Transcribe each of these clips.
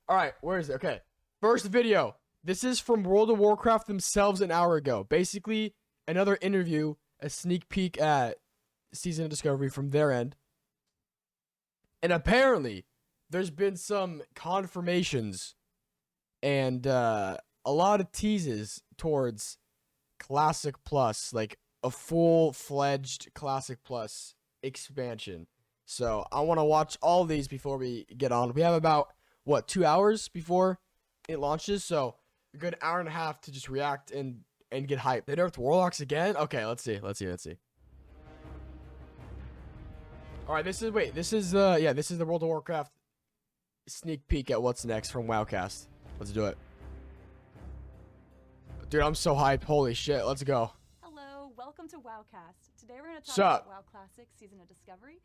All right, where is it? Okay. First video. This is from World of Warcraft themselves an hour ago. Basically, another interview, a sneak peek at Season of Discovery from their end. And apparently, there's been some confirmations and a lot of teases towards Classic Plus, like a full-fledged Classic Plus expansion. So I want to watch all these before we get on. We have about, what, 2 hours before it launches? So a good hour and a half to just react and get hyped. They nerfed Warlocks again? Okay, let's see. All right, this is the World of Warcraft sneak peek at what's next from Wowcast. Let's do it. Dude, I'm so hyped. Holy shit, let's go. Hello, welcome to Wowcast. Today we're going to talk Sup? about WoW Classic Season of Discovery,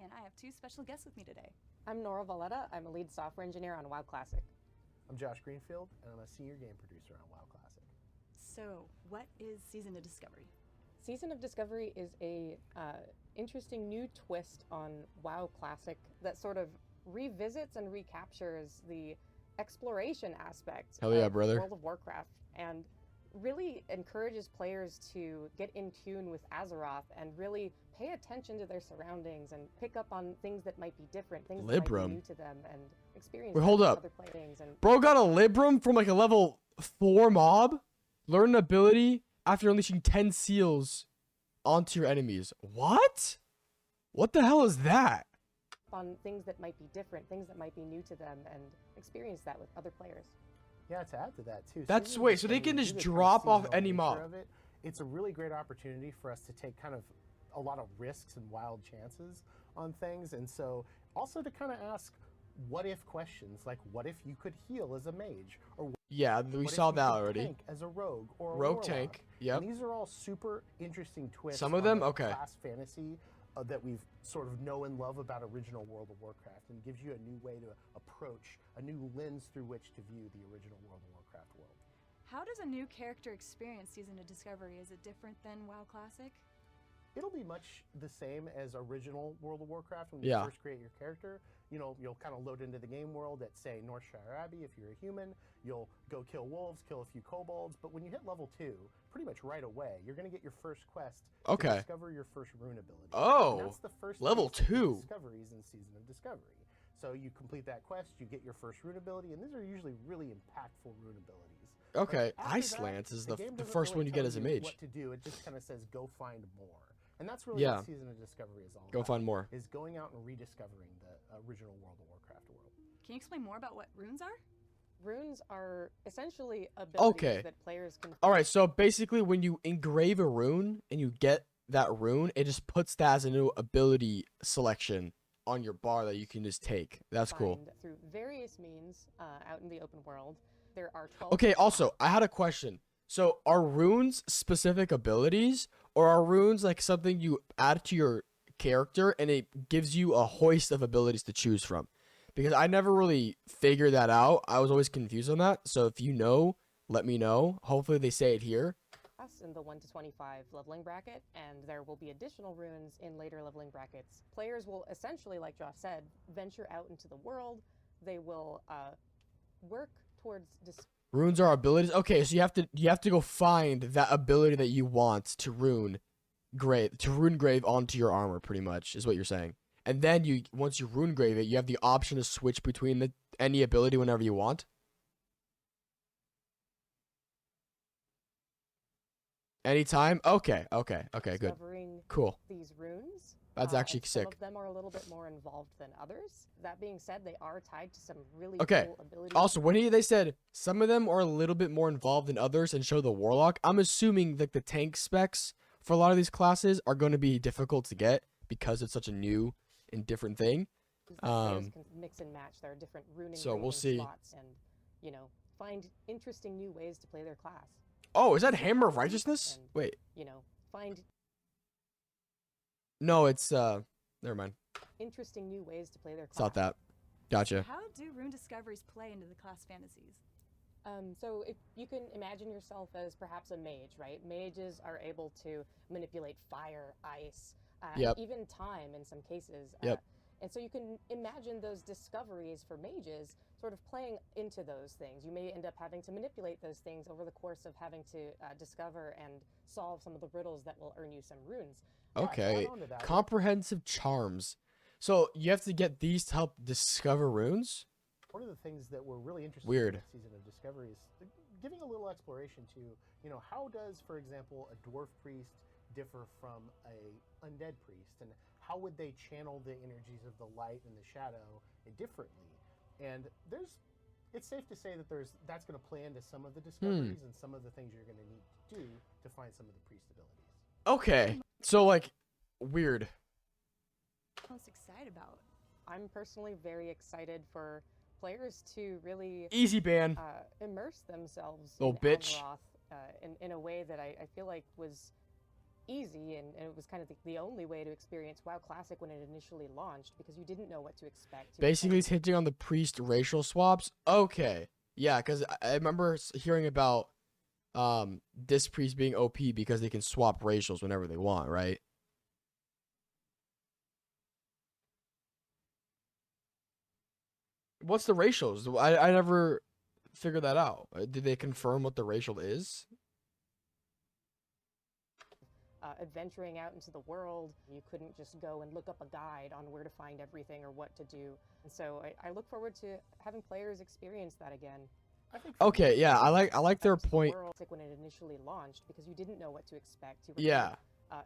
and I have two special guests with me today. I'm Nora Valletta. I'm a lead software engineer on WoW Classic. I'm Josh Greenfield, and I'm a senior game producer on WoW Classic. So, what is Season of Discovery? Season of Discovery is a interesting new twist on WoW Classic that sort of revisits and recaptures the exploration aspect Hell yeah, of brother. World of Warcraft and really encourages players to get in tune with Azeroth and really pay attention to their surroundings and pick up on things that might be different, things that might Libram. be new to them, and experience Wait, hold that with up. other players. And Bro got a Libram from like a level 4 mob. Learn an ability after unleashing 10 seals onto your enemies. What? What the hell is that? on things that might be different, things that might be new to them, and experience that with other players. Yeah, to add to that too. That's- Season of wait, so they Discovery, can due just to the kind of drop off seasonal any nature mob. of it, it's a really great opportunity for us to take kind of a lot of risks and wild chances on things, and so also to kind of ask what if questions, like what if you could heal as a mage, or Yeah, we what saw if you that could already. tank as a rogue or a Rogue warlock? tank, yep. And these are all super interesting twists. Some of on them? the Okay. Class fantasy that we've sort of know and love about original World of Warcraft, and gives you a new way to approach, a new lens through which to view the original World of Warcraft world. How does a new character experience Season of Discovery? Is it different than WoW Classic? It'll be much the same as original World of Warcraft when you Yeah. first create your character. You know, you'll kind of load into the game world at, say, Northshire Abbey if you're a human. You'll go kill wolves, kill a few kobolds, but when you hit level 2, pretty much right away, you're going to get your first quest Okay. to discover your first rune ability. Oh, and that's the first level taste of the 2. discoveries in Season of Discovery. So you complete that quest, you get your first rune ability, and these are usually really impactful rune abilities. Okay, But after Ice that, Lance is the the game doesn't first really one you get tell as a mage. What to do? It just kind of says go find more, and that's really Yeah. what Season of Discovery is all Go about. find more. Is going out and rediscovering the original World of Warcraft world. Can you explain more about what runes are? Runes are essentially abilities Okay. that players can. All right, so basically when you engrave a rune and you get that rune, it just puts that as a new ability selection on your bar that you can just take. That's cool. Find through various means out in the open world. There are 12. Okay, also, I had a question. So are runes specific abilities, or are runes like something you add to your character and it gives you a hoist of abilities to choose from? Because I never really figured that out. I was always confused on that. So if you know, let me know. Hopefully they say it here. Us in the 1 to 25 leveling bracket, and there will be additional runes in later leveling brackets. Players will essentially, like Josh said, venture out into the world. They will work towards Runes are abilities. Okay, so you have to go find that ability that you want to rune grave onto your armor, pretty much, is what you're saying. And then once you rune grave it, you have the option to switch between any ability whenever you want. Anytime? Okay, good. discovering Cool. these runes. That's actually and some sick. of them are a little bit more involved than others. That being said, they are tied to some really Okay. cool abilities. Also, when they said some of them are a little bit more involved than others and show the warlock, I'm assuming that the tank specs for a lot of these classes are going to be difficult to get because it's such a new and different thing. that players um, can mix and match. There are different runing so we'll engraving see. slots and, find interesting new ways to play their class. Oh, is that Hammer of Righteousness? And, Wait, find no, it's never mind. interesting new ways to play their class. It's not that. Gotcha. How do rune discoveries play into the class fantasies? So if you can imagine yourself as perhaps a mage, right? Mages are able to manipulate fire, ice, Yep. even time in some cases. Yep. And so you can imagine those discoveries for mages sort of playing into those things. You may end up having to manipulate those things over the course of having to discover and solve some of the riddles that will earn you some runes. Okay. on to that. Comprehensive charms. So you have to get these to help discover runes? One of the things that we're really interested Weird. in this season of Discovery is giving a little exploration to, how does, for example, a dwarf priest differ from a undead priest, and how would they channel the energies of the light and the shadow differently? And it's safe to say that that's going to play into some of the discoveries and some of the things you're going to need to do to find some of the priest abilities. Okay. So, like, weird. Most excited about. I'm personally very excited for players to really Easy ban. immerse themselves Little in bitch. Alvaroth in a way that I feel like was easy, and it was kind of the only way to experience WoW Classic when it initially launched, because you didn't know what to expect. Basically, it's hinting on the priest racial swaps. Okay. Yeah, because I remember hearing about this priest being OP because they can swap racials whenever they want, right? What's the racials? I never figured that out. Did they confirm what the racial is? Adventuring out into the world, you couldn't just go and look up a guide on where to find everything or what to do. And so I look forward to having players experience that again. I think Okay, yeah, I like their point. When it initially launched, because you didn't know what to expect. You were Yeah.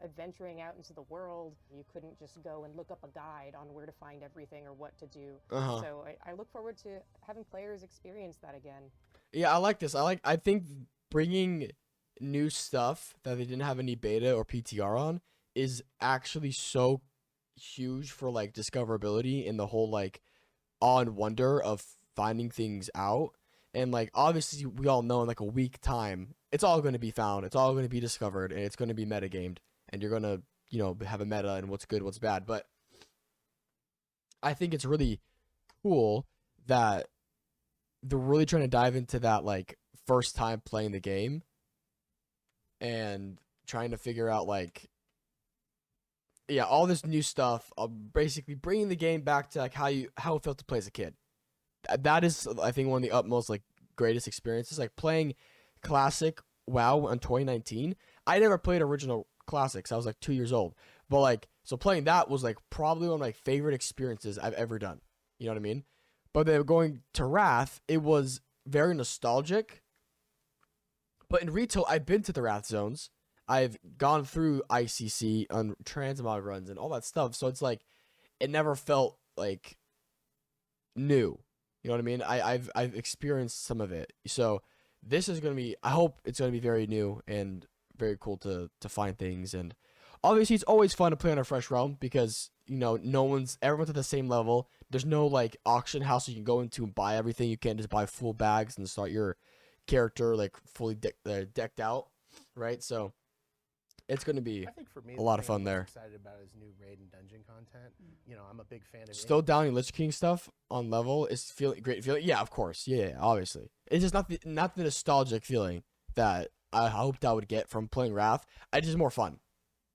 adventuring out into the world, you couldn't just go and look up a guide on where to find everything or what to do. Uh-huh. So I look forward to having players experience that again. Yeah, I like this. I think bringing new stuff that they didn't have any beta or PTR on is actually so huge for like discoverability and the whole like awe and wonder of finding things out. And like obviously we all know in like a week time it's all going to be found, it's all going to be discovered, and it's going to be metagamed, and you're going to have a meta and what's good, what's bad. But I think it's really cool that they're really trying to dive into that like first time playing the game and trying to figure out like all this new stuff, basically bringing the game back to like how it felt to play as a kid. That is, I think, one of the utmost like greatest experiences. Like playing classic WoW in 2019. I never played original classics. I was like 2 years old, but like so playing that was like probably one of my favorite experiences I've ever done. You know what I mean? But then going to Wrath, it was very nostalgic. But in retail, I've been to the Wrath zones. I've gone through ICC on transmog runs and all that stuff. So it's like it never felt like new. You know what I mean? I've experienced some of it. So this is gonna be, I hope it's gonna be very new and very cool to find things. And obviously it's always fun to play on a fresh realm because everyone's at the same level. There's no like auction house you can go into and buy everything. You can't just buy full bags and start your character like fully decked out, right? So it's going to be I think for me, a lot of fun there. Excited about is new raid and dungeon content. I'm a big fan of Still downing Lich King stuff on level is feeling great. Yeah, of course. Yeah, obviously. It's just not the nostalgic feeling that I hoped I would get from playing Wrath. It's just more fun.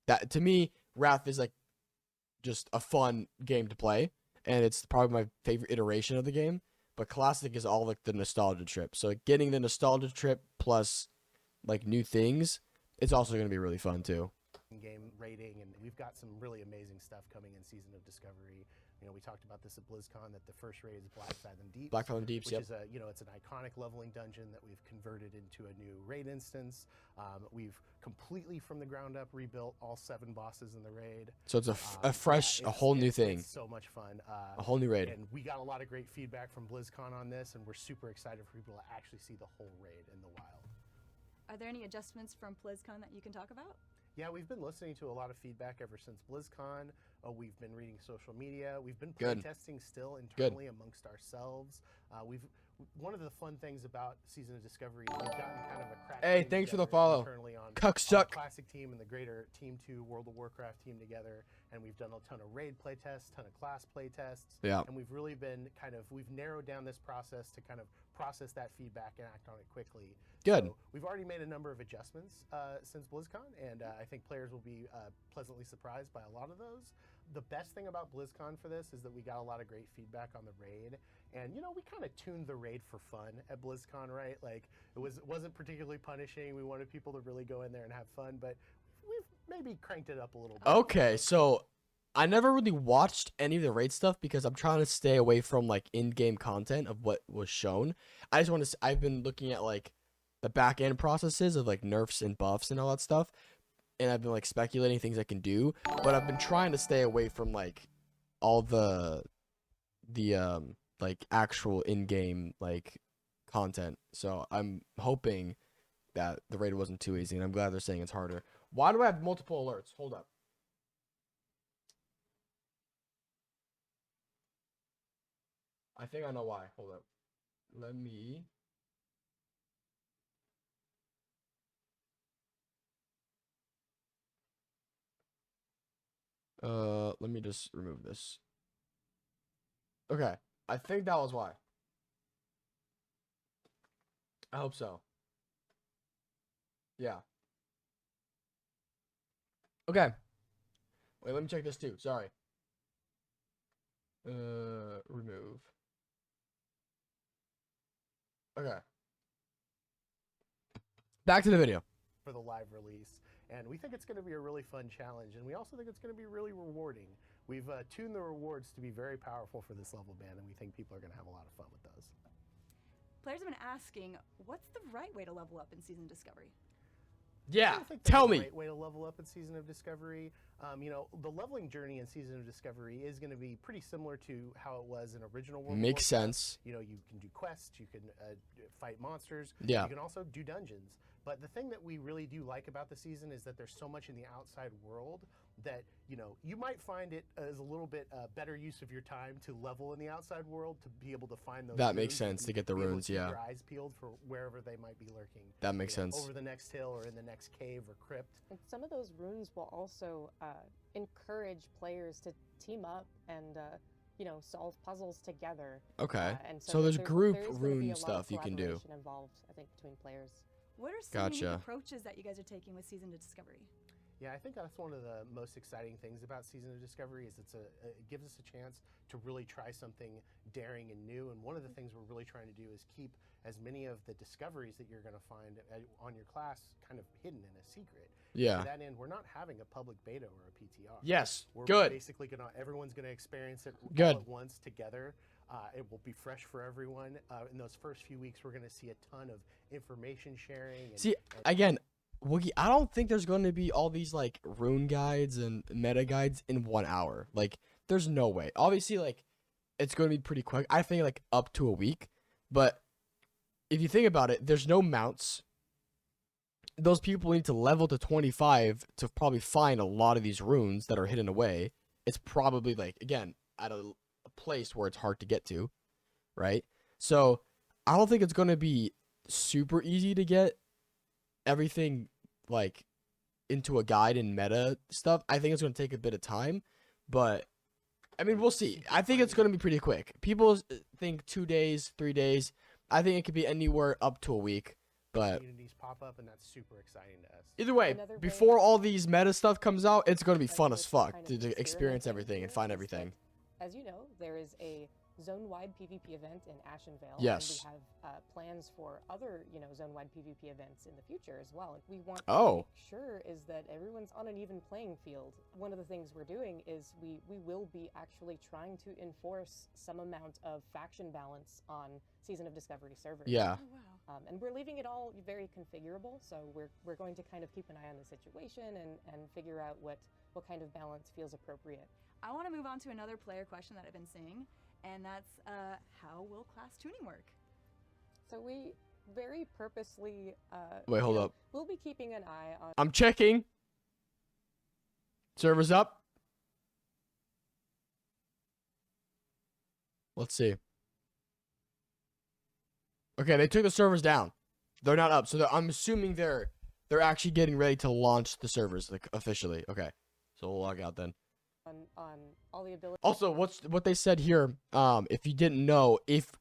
That to me, Wrath is like just a fun game to play, and it's probably my favorite iteration of the game. But Classic is all like the nostalgia trip. So getting the nostalgia trip plus like new things, it's also going to be really fun too. Game rating, and we've got some really amazing stuff coming in Season of Discovery. We talked about this at BlizzCon, that the first raid is Black Fathom Deeps. Black Fathom Deeps, which yep. is it's an iconic leveling dungeon that we've converted into a new raid instance. We've completely from the ground up rebuilt all 7 bosses in the raid. So it's a fresh, a whole new thing. It's so much fun. A whole new raid. And we got a lot of great feedback from BlizzCon on this, and we're super excited for people to actually see the whole raid in the wild. Are there any adjustments from BlizzCon that you can talk about? Yeah, we've been listening to a lot of feedback ever since BlizzCon. We've been reading social media. We've been playtesting still internally amongst ourselves. One of the fun things about Season of Discovery is we've gotten kind of a crack. Hey, thanks for the follow. Internally on Cucksuck. the Classic team and the greater Team 2 World of Warcraft team together, and we've done a ton of raid playtests, ton of class playtests. Yeah. And we've really been we've narrowed down this process to kind of process that feedback and act on it quickly. Good. So we've already made a number of adjustments since BlizzCon, and I think players will be pleasantly surprised by a lot of those. the best thing about BlizzCon for this is that we got a lot of great feedback on the raid, and we kind of tuned the raid for fun at BlizzCon, right? Like it wasn't particularly punishing. We wanted people to really go in there and have fun, but we've maybe cranked it up a little bit. Okay, so I never really watched any of the raid stuff because I'm trying to stay away from like in-game content of what was shown. I just want to. I've been looking at like the back end processes of like nerfs and buffs and all that stuff, and I've been like speculating things I can do, but I've been trying to stay away from like all the like actual in-game like content. So I'm hoping that the raid wasn't too easy, and I'm glad they're saying it's harder. Why do I have multiple alerts? Hold up. I think I know why. Hold up. Let me. Let me just remove this. Okay. I think that was why. I hope so. Yeah. Okay. Wait, let me check this too. Sorry. Remove. Okay. Back to the video. For the live release, and we think it's going to be a really fun challenge, and we also think it's going to be really rewarding. We've tuned the rewards to be very powerful for this level band, and we think people are going to have a lot of fun with those. Players have been asking, what's the right way to level up in Season Discovery? Yeah, I don't think tell there's me. a great way to level up in Season of Discovery. The leveling journey in Season of Discovery is going to be pretty similar to how it was in original World of Makes Warcraft. sense. You can do quests, you can fight monsters, Yeah. you can also do dungeons. But the thing that we really do like about the season is that there's so much in the outside world that, you might find it as a little bit better use of your time to level in the outside world to be able to find those That makes runes sense to get the be able runes, keep yeah. your eyes peeled for wherever they might be lurking. That makes sense. Over the next hill or in the next cave or crypt. And some of those runes will also encourage players to team up and solve puzzles together. Okay. And So there's group there is gonna be rune a lot of stuff you can do. collaboration involved, I think, between players. What are some unique Gotcha. approaches that you guys are taking with Season to Discovery? Yeah, I think that's one of the most exciting things about Season of Discovery is it gives us a chance to really try something daring and new. And one of the things we're really trying to do is keep as many of the discoveries that you're going to find on your class kind of hidden in a secret. Yeah. To that end, we're not having a public beta or a PTR. Yes. We're Good. basically everyone's going to experience it Good. all at once together. It will be fresh for everyone. In those first few weeks, we're going to see a ton of information sharing. See, again, Woogie, I don't think there's going to be all these like rune guides and meta guides in 1 hour. Like, there's no way. Obviously, like, it's going to be pretty quick. I think like up to a week. But if you think about it, there's no mounts. Those people need to level to 25 to probably find a lot of these runes that are hidden away. It's probably like, again, at a place where it's hard to get to, right? So I don't think it's going to be super easy to get everything like into a guide and meta stuff. I think it's going to take a bit of time, but I mean, we'll see. I think it's going to be pretty quick. People think 2 days, 3 days. I think it could be anywhere up to a week, but communities pop up, and that's super exciting to us. either way, Another way- before all these meta stuff comes out, it's going to be fun as fuck kind of to experience experimenting everything and here find is everything. that, as you know, there is a zone-wide PvP event in Ashenvale. Yes. And we have plans for other, zone-wide PvP events in the future as well. And we want Oh. to make sure is that everyone's on an even playing field. One of the things we're doing is we will be actually trying to enforce some amount of faction balance on Season of Discovery servers. Yeah. Oh, wow. And we're leaving it all very configurable, so we're going to kind of keep an eye on the situation and figure out what kind of balance feels appropriate. I want to move on to another player question that I've been seeing, and that's how will class tuning work? So we very purposely Wait, hold up. We'll be keeping an eye on I'm checking. Servers up. Let's see. Okay, they took the servers down. They're not up, so I'm assuming they're actually getting ready to launch the servers like officially. Okay, so we'll log out then. on all the abilities. Also, what they said here, if you didn't know, if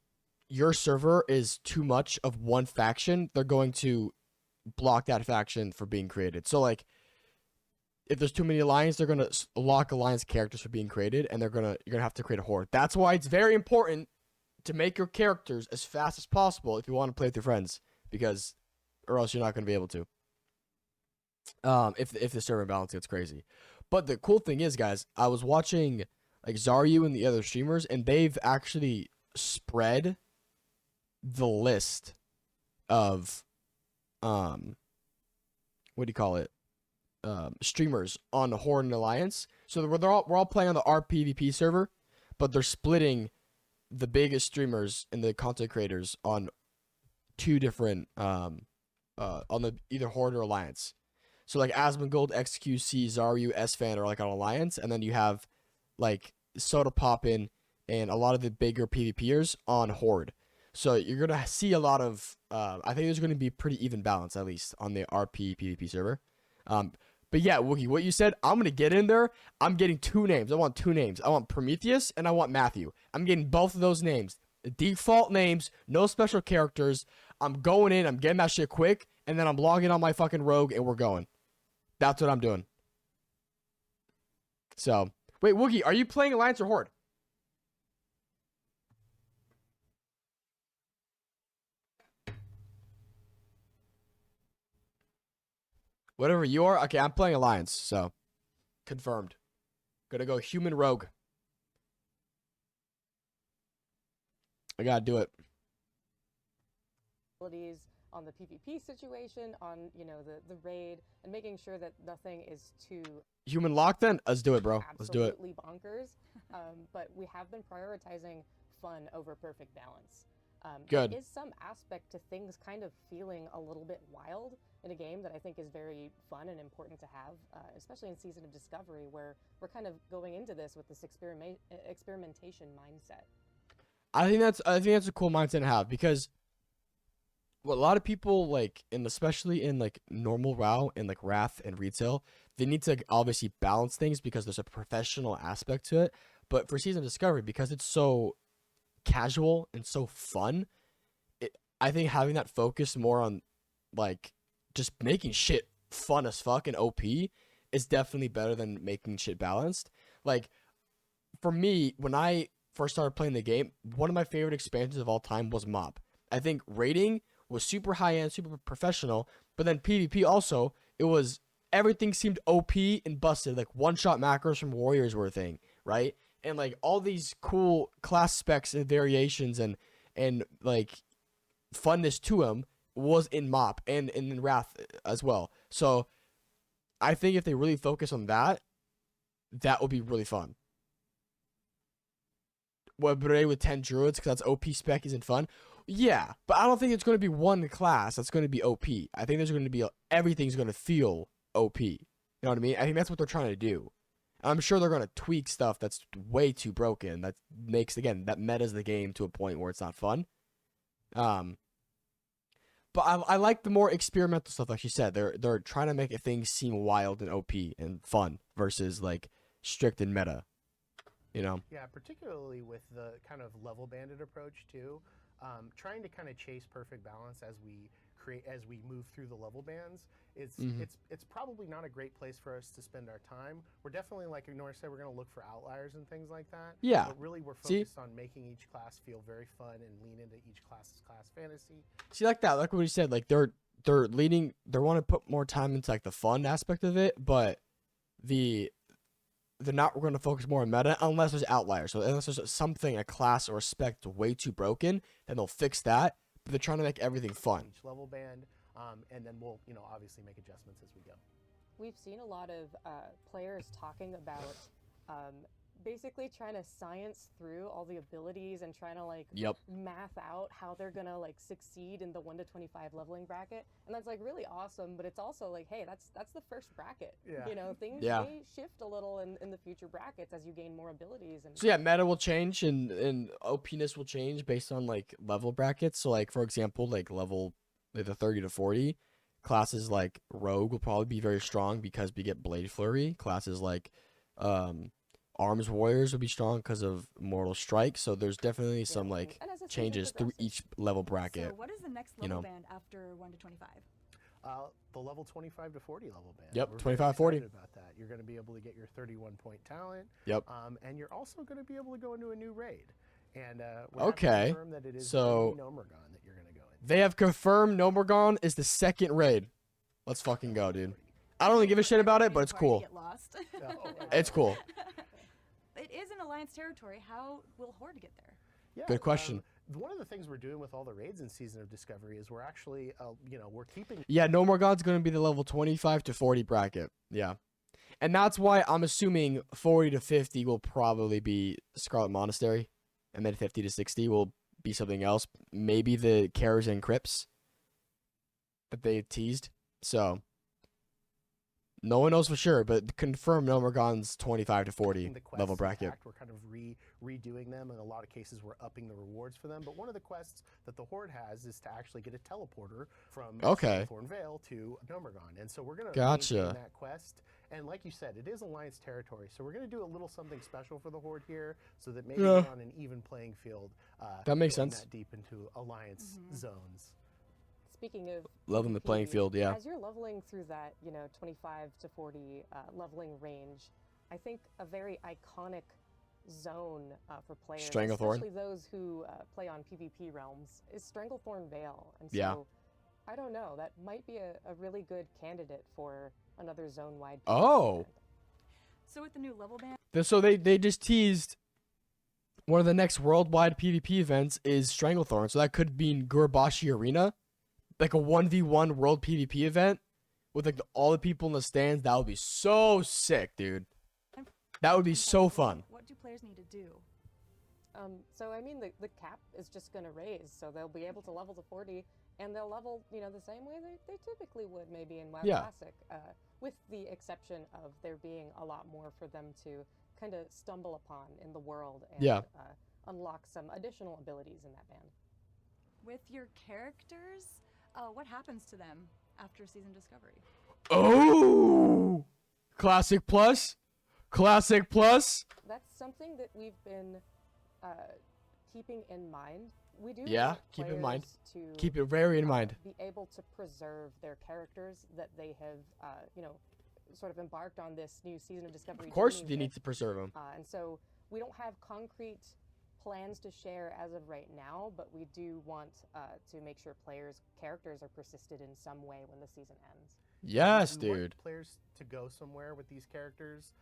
your server is too much of one faction, they're going to block that faction for being created. So like, if there's too many alliance, they're gonna lock alliance characters for being created, and you're gonna have to create a horde. That's why it's very important to make your characters as fast as possible if you want to play with your friends, because or else you're not gonna be able to. If the server balance gets crazy. But the cool thing is, guys, I was watching like Zaryu and the other streamers, and they've actually spread the list of what do you call it? Streamers on Horde and Alliance. So we're all playing on the RPVP server, but they're splitting the biggest streamers and the content creators on two different on the either Horde or Alliance. So like Asmongold, XQC, Zaryu, SFan are like on Alliance, and then you have like Soda Poppin and a lot of the bigger PvPers on Horde. So you're gonna see a lot of I think there's gonna be pretty even balance, at least on the RP PvP server. But yeah, Wookie, what you said, I'm gonna get in there. I'm getting two names. I want two names. I want Prometheus and I want Matthew. I'm getting both of those names. Default names, no special characters. I'm going in, I'm getting that shit quick, and then I'm logging on my fucking rogue and we're going. That's what I'm doing. So, wait, Wookie, are you playing Alliance or Horde? Whatever you are. Okay, I'm playing Alliance, so confirmed. Gonna go human rogue. I gotta do it. Abilities on the PvP situation, on the raid, and making sure that nothing is too Human lock then? Let's do it, bro. Let's do it. absolutely bonkers. But we have been prioritizing fun over perfect balance. Good. There is some aspect to things kind of feeling a little bit wild in a game that I think is very fun and important to have, especially in Season of Discovery, where we're kind of going into this with this experimentation mindset. I think that's a cool mindset to have, because what a lot of people like, and especially in like normal WoW and like Wrath and retail, they need to obviously balance things because there's a professional aspect to it. But for Season of Discovery, because it's so casual and so fun, I think having that focus more on like just making shit fun as fuck and OP is definitely better than making shit balanced. Like for me, when I first started playing the game, one of my favorite expansions of all time was Mob. I think raiding was super high end, super professional, but then PvP also, it was everything seemed OP and busted. Like one shot macros from Warriors were a thing, right? And like all these cool class specs and variations and like funness to them was in MOP and in Wrath as well. So I think if they really focus on that, that would be really fun. What, raid with 10 druids because that's OP spec isn't fun? Yeah, but I don't think it's going to be one class that's going to be OP. I think there's going to be everything's going to feel OP. You know what I mean? I think that's what they're trying to do. And I'm sure they're going to tweak stuff that's way too broken. That makes, again, that metas the game to a point where it's not fun. But I like the more experimental stuff, like you said. They're trying to make things seem wild and OP and fun versus like strict and meta. You know? Yeah, particularly with the kind of level banded approach too. Trying to kind of chase perfect balance as we move through the level bands. It's probably not a great place for us to spend our time. We're definitely, like Ignore said, we're going to look for outliers and things like that. Yeah. But really, we're focused on making each class feel very fun and lean into each class's class fantasy. See, like that, like what you said, like they're leaning, they want to put more time into like the fun aspect of it, but they're not going to focus more on meta unless there's outliers. So unless there's something, a class or a spec way too broken, then they'll fix that. But they're trying to make everything fun. Each level band, and then we'll obviously make adjustments as we go. We've seen a lot of players talking about basically trying to science through all the abilities and trying to like math out how they're gonna like succeed in the 1 to 25 leveling bracket, and that's like really awesome. But it's also like, hey, that's the first bracket. Yeah. You know, things may shift a little in the future brackets as you gain more abilities. And so yeah, meta will change and OPness will change based on like level brackets. So like for example, like level like the 30 to 40 classes like Rogue will probably be very strong because we get Blade Flurry. Classes like Arms Warriors will be strong because of Mortal Strike. So there's definitely some like changes through each level bracket. So what is the next level band after 1 to 25? The level 25 to 40 level band. Yep, We're 25, very 40. excited about that. You're going to be able to get your 31-point talent. Yep. And you're also going to be able to go into a new raid. And we Okay, have confirmed that it is so- Nomergon that you're going to go in. They have confirmed Nomergon is the second raid. Let's fucking go, dude. I don't really give a shit about it, but it's cool. Get lost. Oh, right. It's cool. It is in Alliance territory. How will Horde get there? Yeah, Good question. One of the things we're doing with all the raids in Season of Discovery is we're actually, we're keeping. Yeah, Nomergon's going to be the level 25 to 40 bracket. Yeah. And that's why I'm assuming 40 to 50 will probably be Scarlet Monastery. And then 50 to 60 will be something else. Maybe the Cares and Crypts that they teased. So, no one knows for sure, but confirm Nomergon's 25 to 40 the quests, level in bracket. fact, we're kind of redoing them. In a lot of cases, we're upping the rewards for them. But one of the quests that the Horde has is to actually get a teleporter from Okay. Thorn Vale to Nomergon. And so we're going to Gotcha. maintain that quest. And like you said, it is Alliance territory. So we're going to do a little something special for the Horde here so that maybe Yeah. we're on an even playing field. That makes going sense. That deep into Alliance zones. Speaking of Leveling the playing PvP, field, yeah. As you're leveling through that, 25 to 40 leveling range, I think a very iconic zone for players, Stranglethorn. especially those who play on PvP realms, is Stranglethorn Vale. And so, Yeah. I don't know, that might be a really good candidate for another zone-wide. Oh. event. So with the new level band, So they just teased one of the next worldwide PvP events is Stranglethorn. So that could mean Gurbashi Arena. Like a 1v1 world PvP event with like all the people in the stands. That would be so sick, dude. That would be so fun. what do players need to do? So I mean, the cap is just going to raise, so they'll be able to level to 40, and they'll level, the same way they typically would maybe in WoW Yeah. Classic, with the exception of there being a lot more for them to kind of stumble upon in the world and Yeah. Unlock some additional abilities in that band. With your characters, what happens to them after season discovery? Oh, Classic Plus, Classic Plus. That's something that we've been keeping in mind. We do Yeah, want keep in mind. players to Keep it very in mind. be able to preserve their characters that they have, sort of embarked on this new season of Discovery. Of course, journey they with. need to preserve them. And so we don't have concrete plans to share as of right now, but we do want to make sure players' characters are persisted in some way when the season ends. Yes, We want dude. players to go somewhere with these characters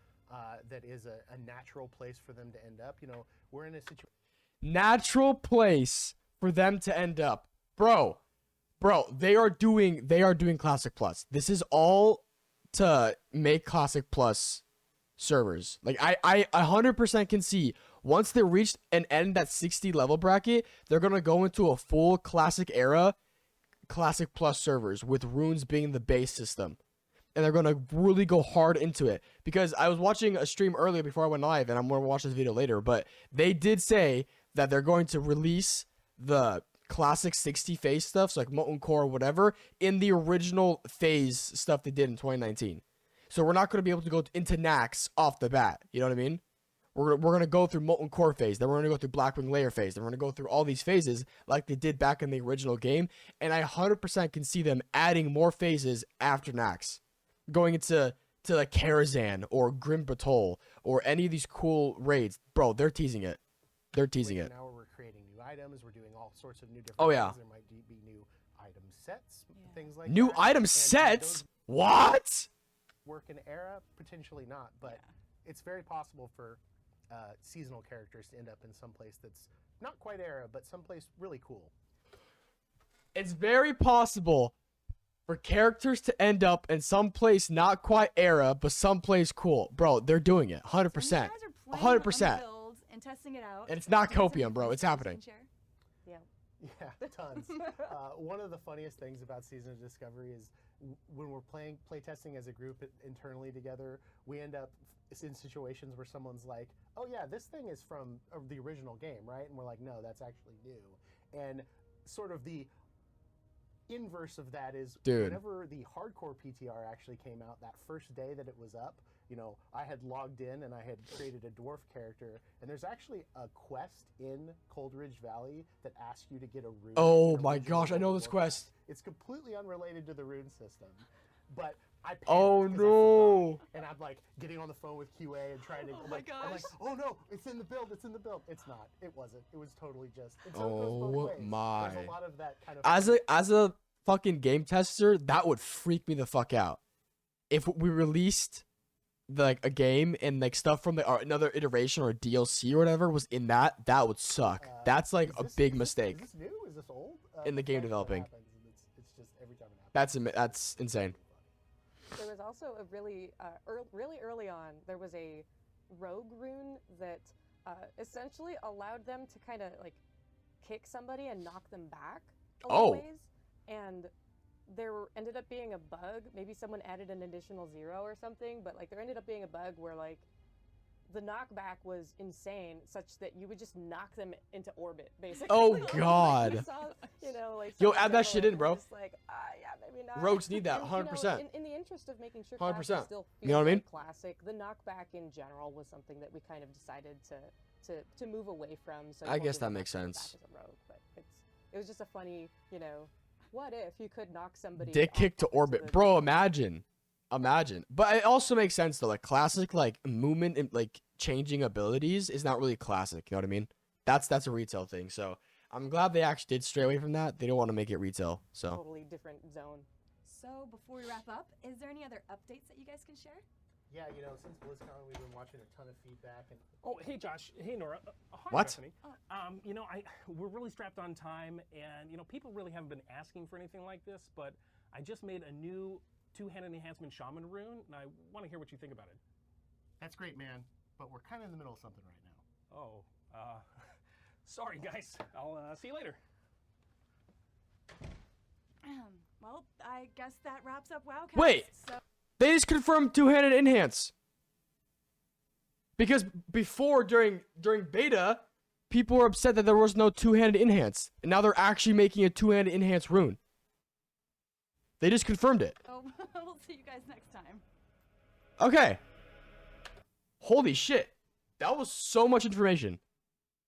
that is a natural place for them to end up. We're in a situation. Natural place for them to end up, bro. They are doing Classic Plus. This is all to make Classic Plus servers. Like I 100% can see once they reach and end that 60 level bracket, they're gonna go into a full Classic era, Classic Plus servers with runes being the base system. And they're gonna really go hard into it. Because I was watching a stream earlier before I went live, and I'm gonna watch this video later, but they did say that they're going to release the Classic 60 phase stuff, so like Molten Core or whatever, in the original phase stuff they did in 2019. So we're not gonna be able to go into Nax off the bat. You know what I mean? We're gonna go through Molten Core phase, then we're gonna go through Blackwing Layer phase, then we're gonna go through all these phases like they did back in the original game, and I 100% can see them adding more phases after Nax, going into like Karazhan or Grim Batol or any of these cool raids. Bro, they're teasing it. They're teasing it. Now we're creating new items. We're doing all sorts of new different Oh, yeah. things. There might be new item sets, Yeah. things like New that. item And sets? those What? work in era, potentially not, but it's very possible for seasonal characters to end up in some place that's not quite era, but someplace really cool. It's very possible for characters to end up in some place not quite era, but someplace cool. Bro, they're doing it. 100%. So you guys are playing 100%. Unfilled and testing it out. And it's not Do you guys have copium, any bro. points It's that you happening. can share? Yeah. Yeah, tons. One of the funniest things about Season of Discovery is when we're play testing as a group internally together, we end up in situations where someone's like, "Oh yeah, this thing is from the original game, right?" And we're like, "No, that's actually new." And sort of the inverse of that is Dude. whenever the hardcore PTR actually came out, that first day that it was up, I had logged in and I had created a dwarf character, and there's actually a quest in Cold Ridge Valley that asks you to get a rune. Oh an my original gosh, I know World this of Warcraft. quest. It's completely unrelated to the rune system. But I panicked Oh, 'cause I no. forgot. And I'm like getting on the phone with QA and trying to. Oh I'm my like, I'm like, gosh. oh no, it's in the build. It's in the build. It's not. It wasn't. It was totally just. And so it goes both Oh ways. my. There's a lot of that kind of. As a fucking game tester, that would freak me the fuck out. If we released like a game and like stuff from the or another iteration or DLC or whatever was in that would suck. That's like Is a this- big is this- mistake. Is this new? Is this old? In the game That's what developing. happens, and it's just every time it happens. That's insane. There was also a really, really early on, there was a rogue rune that essentially allowed them to kind of like kick somebody and knock them back a Oh. little ways. And there ended up being a bug. Maybe someone added an additional 0 or something, but like there ended up being a bug where like the knockback was insane, such that you would just knock them into orbit, basically. Oh, Like, you God. saw, you know, like Yo, someone add that go shit and in, bro. just like, yeah, maybe not. Rogues need that, And, you know, 100%. in the interest of making sure 100%. classic still feels You know what I mean? like classic, the knockback in general was something that we kind of decided to move away from. So I you won't guess be that able to makes knock them sense. back as a rogue, but it was just a funny, you know, what if you could knock somebody Dick off kick to into orbit. the- Bro, imagine. But it also makes sense though. Like classic like movement and like changing abilities is not really classic, you know what I mean? That's a retail thing. So I'm glad they actually did stray away from that. They don't want to make it retail. So totally different zone. So before we wrap up, is there any other updates that you guys can share? Yeah, you know, since BlizzCon, we've been watching a ton of feedback, and Oh, hey Josh. Hey Nora. Hi, What? Bethany. You know, we're really strapped on time, and you know, people really haven't been asking for anything like this, but I just made a new two-handed enhancement shaman rune, and I want to hear what you think about it. that's great, man. But we're kind of in the middle of something right now. Oh, sorry guys. I'll see you later. Well, I guess that wraps up Wowcast. Wait. So they just confirmed two-handed enhance. Because before during beta, people were upset that there was no two-handed enhance, and now they're actually making a two-handed enhance rune. They just confirmed it. we'll see you guys next time. Okay. Holy shit. That was so much information.